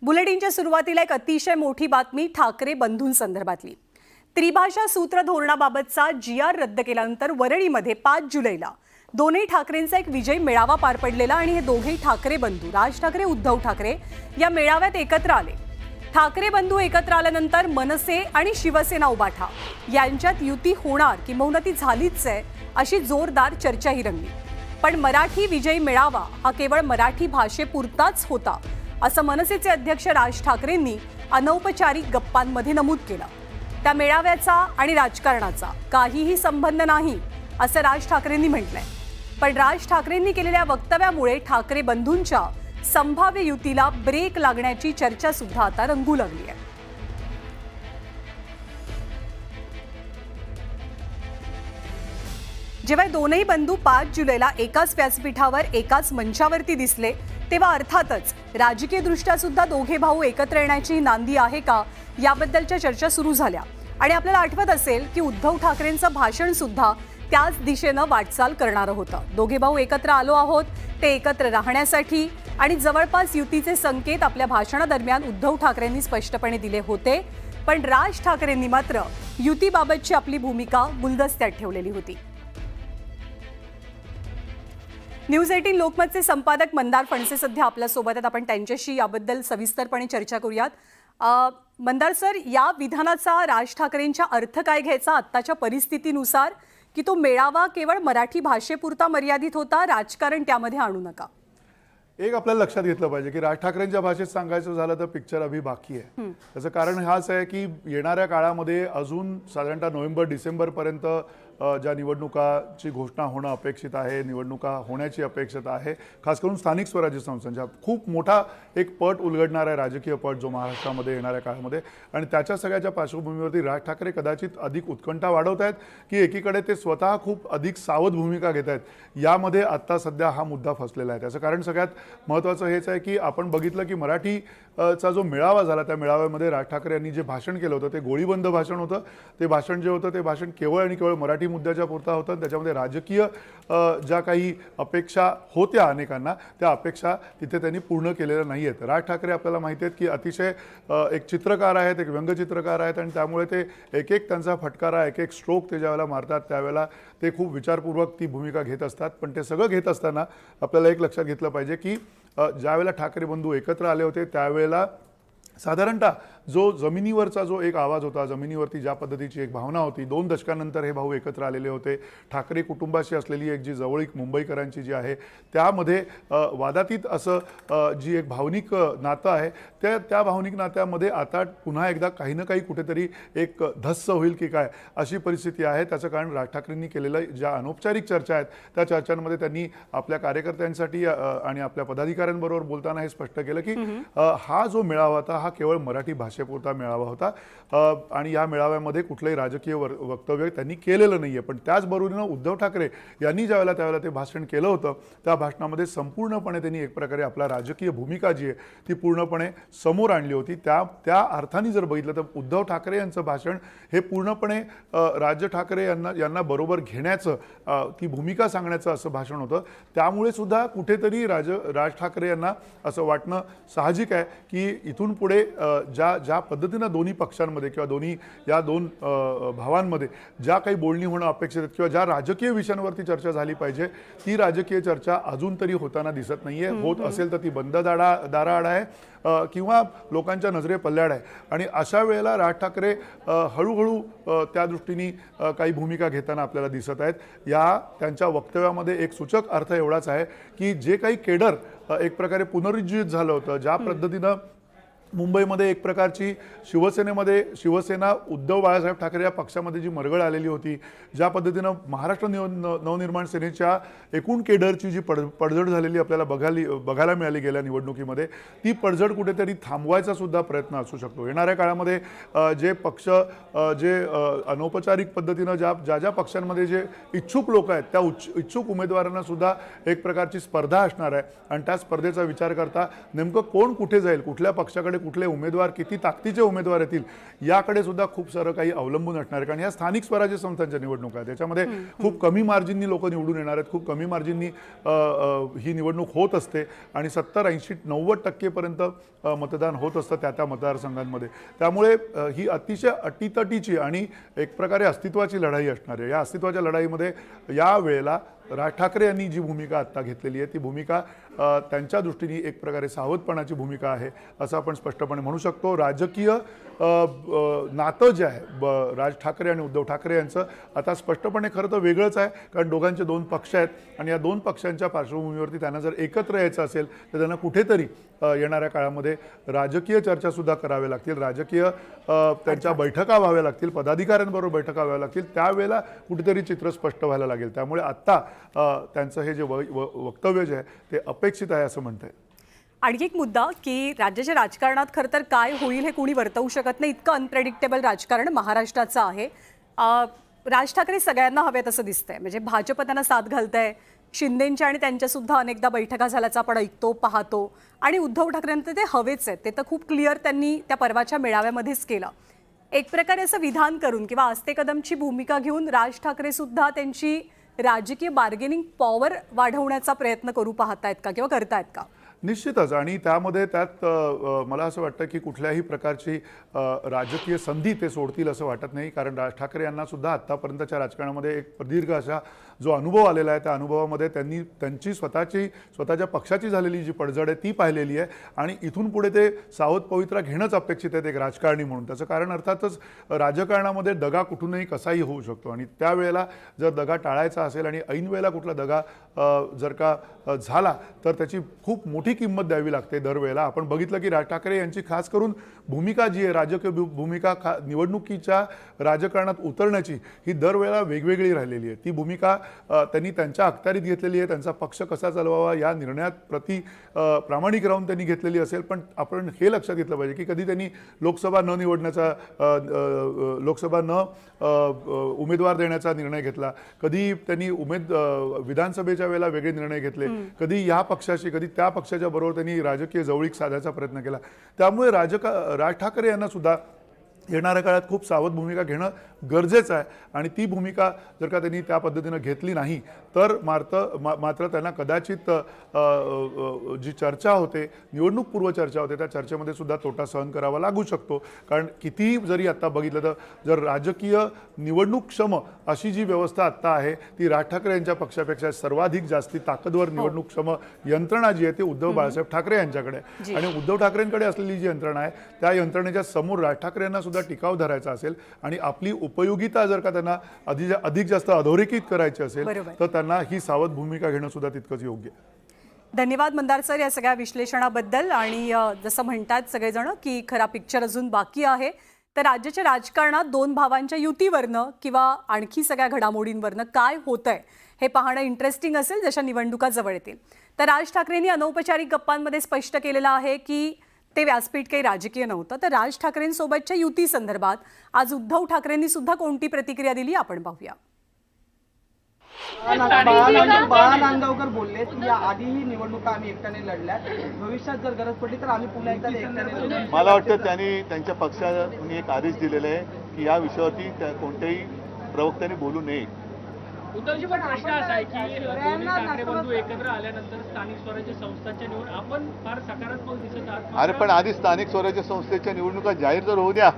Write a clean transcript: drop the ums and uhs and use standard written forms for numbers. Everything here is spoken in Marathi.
बुलेटिनच्या सुरुवातीला एक अतिशय मोठी बातमी ठाकरे बंधूंसंदर्भातली। त्रिभाषा सूत्र धोरणाबाबतचा GR रद्द केल्यानंतर वरळीमध्ये 5 जुलैला दोन्ही ठाकरेंचा एक विजय मेळावा पार पडलेला आणि हे दोघेही ठाकरे बंधू राज ठाकरे उद्धव ठाकरे या मेळाव्यात एकत्र आले। ठाकरे बंधू एकत्र आल्यानंतर मनसे आणि शिवसेना उभाठा यांच्यात युती होणार किंवा ती झालीच आहे अशी जोरदार चर्चाही रंगली। पण मराठी विजय मेळावा हा केवळ मराठी भाषेपुरताच होता असं मनसेचे अध्यक्ष राज ठाकरेंनी अनौपचारिक गप्पांमध्ये नमूद केलं। त्या मेळाव्याचा आणि राजकारणाचा काहीही संबंध नाही असं राज ठाकरेंनी म्हटलंय। पण राज ठाकरेंनी केलेल्या वक्तव्यामुळे ठाकरे बंधूंच्या संभाव्य युतीला ब्रेक लागण्याची चर्चा सुद्धा आता रंगू लागली आहे। जेव्हा दोनही बंधू 5 जुलैला एकाच व्यासपीठावर एकाच मंचावरती दिसले तेव्हा अर्थातच राजकीय दृष्ट्या सुद्धा दोघे भाऊ एकत्र येण्याची नांदी आहे का याबद्दलच्या चर्चा सुरू झाल्या। आणि आपल्याला आठवत असेल की उद्धव ठाकरेंचं भाषण सुद्धा त्याच दिशेनं वाटचाल करणारं होतं। दोघे भाऊ एकत्र आलो आहोत ते एकत्र राहण्यासाठी आणि जवळपास युतीचे संकेत आपल्या भाषणादरम्यान उद्धव ठाकरेंनी स्पष्टपणे दिले होते। पण राज ठाकरेंनी मात्र युतीबाबतची आपली भूमिका गुलदस्त्यात ठेवलेली होती। न्यूज 18 लोकमतचे संपादक मंदार फणसे सध्या आपल्या सोबत आहेत। आपण त्यांच्याशी याबद्दल सविस्तरपणे चर्चा करूयात। मंदार सर, या विधानाचा राज ठाकरेंच्या अर्थ काय घ्यायचा आत्ताच्या परिस्थितीनुसार, की तो मेळावा केवळ मराठी भाषेपुरता मर्यादित होता, राजकारण त्यामध्ये आणू नका? एक आपल्याला लक्षात घेतलं पाहिजे की राज ठाकरेंच्या भाषेत सांगायचं झालं तर पिक्चर अभी बाकी आहे। त्याचं कारण हाच आहे की येणाऱ्या काळामध्ये अजून साधारणतः नोव्हेंबर डिसेंबर पर्यंत ज्या निवडणुकाची घोषणा होणं अपेक्षित आहे, निवडणुका होण्याची अपेक्षित आहे, खास करून स्थानिक स्वराज्य संस्थांच्या खूप मोठा एक पट उलगडणार आहे, राजकीय पट जो महाराष्ट्रामध्ये येणाऱ्या काळामध्ये। आणि त्याच्या सगळ्याच्या पार्श्वभूमीवरती राज ठाकरे कदाचित अधिक उत्कंठा वाढवत आहेत की एकीकडे ते स्वतः खूप अधिक सावध भूमिका घेत आहेत। यामध्ये आत्ता सध्या हा मुद्दा फसलेला आहे। त्याचं कारण सगळ्यात महत्त्वाचं हेच आहे की आपण बघितलं की मराठीचा जो मेळावा झाला त्या मेळाव्यामध्ये राज ठाकरे यांनी जे भाषण केलं होतं ते गोळीबंद भाषण होतं। ते भाषण जे होतं ते भाषण केवळ आणि केवळ मराठी मुद्द्याच्या पुरता होतं। त्याच्यामध्ये राजकीय ज्या काही अपेक्षा होत्या अनेकांना त्या अपेक्षा तिथे त्यांनी पूर्ण केलेल्या नाही आहेत। राज ठाकरे आपल्याला माहिती आहेत की अतिशय एक चित्रकार आहेत, एक व्यंगचित्रकार आहेत आणि त्यामुळे ते एक एक त्यांचा फटकारा, एक एक स्ट्रोक ते ज्यावेळेला मारतात त्यावेळेला ते खूप विचारपूर्वक ती भूमिका घेत असतात। पण ते सगळं घेत असताना आपल्याला एक लक्षात घेतलं पाहिजे की ज्यावेळेला ठाकरे बंधू एकत्र आले होते त्यावेळेला साधारणतः जो जमिनीवरचा जो एक आवाज होता, जमिनीवरती ज्या पद्धतीची एक भावना होती, 2 दशकांनंतर हे भाऊ एकत्र आलेले होते। ठाकरे कुटुंबाशी असलेली एक जी जवळीक मुंबईकरांची जी आहे त्यामध्ये वादातीत असं जी एक भावनिक नातं आहे त्या भावनिक नात्यामध्ये आता पुन्हा एकदा काही ना काही कुठेतरी एक धस्स होईल की काय अशी परिस्थिती आहे। त्याचं कारण राज ठाकरेंनी केलेलं ज्या अनौपचारिक चर्चा आहेत त्या चर्चांमध्ये त्यांनी आपल्या कार्यकर्त्यांसाठी आणि आपल्या पदाधिकाऱ्यांबरोबर बोलताना हे स्पष्ट केलं की हा जो मेळावा होता हा केवळ मराठी भाषेपुरता मेळावा होता आणि या मेळाव्यामध्ये कुठलंही राजकीय वक्तव्य त्यांनी केलेलं नाहीये। पण त्याचबरोबरीनं उद्धव ठाकरे यांनी त्यावेळेला ते भाषण केलं होतं त्या भाषणामध्ये संपूर्णपणे त्यांनी एक प्रकारे आपला राजकीय भूमिका जी आहे ती पूर्णपणे समोर आणली होती। त्या अर्थाने जर बघितलं तर उद्धव ठाकरे यांचं भाषण हे पूर्णपणे राज ठाकरे यांना बरोबर घेण्याचं ती भूमिका सांगण्याचं असं भाषण होतं। त्यामुळे सुद्धा कुठेतरी राज ठाकरे यांना असं वाटणं साहजिक आहे की इथून पुढे ज्या पद्धतीनं दोन्ही पक्षांमध्ये किंवा या दोन भावांमध्ये ज्या काही बोलणी होणं अपेक्षित आहेत किंवा ज्या राजकीय विषयांवरती चर्चा झाली पाहिजे ती राजकीय चर्चा अजून तरी होताना दिसत नाहीये। होत असेल तर ती बंद दाराआड आहे किंवा लोकांच्या नजरे पल्ल्याड आहे। आणि अशा वेळेला राज ठाकरे हळूहळू त्या दृष्टीने काही भूमिका घेताना आपल्याला दिसत आहेत। या त्यांच्या वक्तव्यामध्ये एक सूचक अर्थ एवढाच आहे की जे काही केडर एक प्रकारे पुनरुज्जीवित झालं होतं, ज्या पद्धतीनं मुंबईमध्ये एक प्रकारची शिवसेना उद्धव बाळासाहेब ठाकरे या पक्षामध्ये जी मरगळ आलेली होती, ज्या पद्धतीनं महाराष्ट्र नवनिर्माण सेनेच्या एकूण केडरची जी पडझड झालेली आपल्याला बघायला मिळाली गेल्या निवडणुकीमध्ये, ती पडझड कुठेतरी थांबवायचा सुद्धा प्रयत्न असू शकतो। येणाऱ्या काळामध्ये जे पक्ष जे अनौपचारिक पद्धतीनं ज्या पक्षांमध्ये जे इच्छुक लोक आहेत त्या इच्छुक उमेदवारांना सुद्धा एक प्रकारची स्पर्धा असणार आहे आणि त्या स्पर्धेचा विचार करता नेमकं कोण कुठे जाईल, कुठल्या पक्षाकडे राज्यामध्ये कुठले उमेदवार, किती ताकदीचे उमेदवार येतील याकडे सुद्धा खूप सारं काही अवलंबून असणार आहे. कारण ह्या स्थानिक स्वराज्य संस्थांच्या निवडणुका आहेत, त्याच्यामध्ये खूप कमी मार्जिननी लोक निवडून येणार आहेत, खूप कमी मार्जिननी ही निवडणूक होत असते आणि 70-80-90% पर्यंत मतदान होत असतं त्या मतदारसंघांमध्ये. त्यामुळे ही अतिशय अटीतटीची आणि एक प्रकारे अस्तित्वाची लढाई असणार आहे. या अस्तित्वाच्या लढाईमध्ये या वेळेला राज ठाकरे यांनी जी भूमिका आत्ता घेतलेली आहे ती भूमिका त्यांच्या दृष्टीने एक प्रकारे सावधपणाची भूमिका आहे असं आपण स्पष्टपणे म्हणू शकतो. राजकीय नातं जे आहे राज ठाकरे आणि उद्धव ठाकरे यांचं आता स्पष्टपणे खरं तर वेगळंच आहे, कारण दोघांचे दोन पक्ष आहेत आणि या दोन पक्षांच्या पार्श्वभूमीवरती त्यांना जर एकत्र यायचं असेल तर त्यांना कुठेतरी येणाऱ्या काळामध्ये राजकीय चर्चासुद्धा कराव्या लागतील, राजकीय त्यांच्या बैठका व्हाव्या लागतील, पदाधिकाऱ्यांबरोबर बैठका व्हाव्या लागतील, त्यावेळेला कुठेतरी चित्र स्पष्ट व्हायला लागेल. त्यामुळे आत्ता त्यांचं हे जे वक्तव्य जे आहे ते अपेक्षित आहे असं म्हणता येईल. आणखी एक मुद्दा की राज्याच्या राजकारणात खरं तर काय होईल हे कोणी वर्तवू शकत नाही, इतकं अनप्रेडिक्टेबल राजकारण महाराष्ट्राचं आहे. राज ठाकरे सगळ्यांना हवेत असं दिसतंय, म्हणजे भाजप त्यांना साथ घालतंय, शिंदेंच्या आणि त्यांच्या सुद्धा अनेकदा बैठका झाल्याचा आपण ऐकतो पाहतो, आणि उद्धव ठाकरेंना ते हवेच आहेत, ते तर खूप क्लिअर त्यांनी त्या परवाच्या मेळाव्यामध्येच केलं. एक प्रकारे असं विधान करून किंवा आस्ते कदमची भूमिका घेऊन राज ठाकरे सुद्धा त्यांची राजकीय बार्गेनिंग पॉवर वाढवण्याचा प्रयत्न करू पाहतायत का किंवा करतायत का? निश्चितच. आणि त्यात मला असं वाटतं की कुठल्याही प्रकारची राजकीय संधी ते सोडतील असं वाटत नाही, कारण राज ठाकरे यांना सुद्धा आत्तापर्यंतच्या राजकारणामध्ये एक प्रदीर्घ असा जो अनुभव आलेला आहे त्या अनुभवामध्ये त्यांनी त्यांची स्वतःच्या पक्षाची झालेली जी पडझड आहे ती पाहिलेली आहे आणि इथून पुढे ते सावध पवित्रा घेणंच अपेक्षित आहेत एक राजकारणी म्हणून. त्याचं कारण अर्थातच राजकारणामध्ये दगा कुठूनही कसाही होऊ शकतो आणि त्यावेळेला जर दगा टाळायचा असेल आणि ऐन वेळेला कुठला दगा जर का झाला तर त्याची खूप मोठी किंमत द्यावी लागते दरवेळेला. आपण बघितलं की राज ठाकरे यांची खास करून भूमिका जी आहे, राजकीय भूमिका निवडणुकीच्या राजकारणात उतरण्याची ही दरवेळेला वेगवेगळी राहिलेली आहे. ती भूमिका त्यांनी त्यांच्या अखत्यारीत घेतलेली आहे, त्यांचा पक्ष कसा चालवावा या निर्णयात प्रामाणिक राहून त्यांनी घेतलेली असेल. पण आपण हे लक्षात घेतलं पाहिजे की कधी त्यांनी लोकसभा न उमेदवार देण्याचा निर्णय घेतला, कधी त्यांनी विधानसभेच्या वेळेला वेगळे निर्णय घेतले, कधी या पक्षाशी कधी त्या पक्षाच्या बरोबर त्यांनी राजकीय जवळीक साधायचा प्रयत्न केला. त्यामुळे राज ठाकरे यांना सुद्धा येणाऱ्या काळात खूप सावध भूमिका घेणं गरजेचं आहे आणि ती भूमिका जर का त्यांनी त्या पद्धतीनं घेतली नाही तर मात्र त्यांना कदाचित जी चर्चा होते, निवडणूकपूर्व चर्चा होते, त्या चर्चेमध्ये सुद्धा तोटा सहन करावा लागू शकतो. कारण कितीही जरी आत्ता बघितलं तर जर राजकीय निवडणूकक्षम अशी जी व्यवस्था आत्ता आहे ती राज ठाकरे यांच्या पक्षापेक्षा सर्वाधिक जास्ती ताकदवर निवडणूकक्षम यंत्रणा जी आहे ती उद्धव बाळासाहेब ठाकरे यांच्याकडे आहे. आणि उद्धव ठाकरेंकडे असलेली जी यंत्रणा आहे त्या यंत्रणेच्या समोर राज ठाकरे यांना सुद्धा टिकाव धरायचा असेल आणि आपली उपयोगिता जर का त्यांना अधिक जास्त अधोरेखित करायची असेल तर त्यांना ही सावध भूमिका घेणं सुद्धा तितकंच योग्य आहे. धन्यवाद मंदार सर या सगळ्या विश्लेषणाबद्दल. आणि जसं म्हणतात सगळेजण की खरा पिक्चर अजून बाकी आहे, तर राज्याच्या राजकारणात दोन भावांच्या युतीवरनं किंवा आणखी सगळ्या घडामोडींवरनं काय होतंय हे पाहणं इंटरेस्टिंग असेल जशा निवडणुका जवळ येतील. तर राज ठाकरेंनी अनौपचारिक गप्पांमध्ये स्पष्ट केलेलं आहे की ते व्यासपीठ काही राजकीय नव्हतं. तर राज ठाकरेंसोबतच्या युती संदर्भात आज उद्धव ठाकरेंनी सुद्धा कोणती प्रतिक्रिया दिली आपण पाहूया. बाळा नांदगावकर बोलले की या आधीही निवडणुका आम्ही एकट्याने लढल्या, भविष्यात जर गरज पडली तर आम्ही पुन्हा एकदा एकट्याने. मला वाटतं त्यांनी त्यांच्या पक्षाने एक आदेश दिलेला आहे की या विषयावरती कोणत्याही प्रवक्त्याने बोलू नये. उद्धवजी पण प्रश्न असा आहे की दोन्ही ठाकरे बंधू एकत्र आल्यानंतर स्थानिक स्वराज्य संस्थांच्या निवड आपण फार सकारात्मक दिसत आहात. अरे पण आधी स्थानिक स्वराज्य संस्थेच्या निवडणुका जाहीर तर होऊ द्या.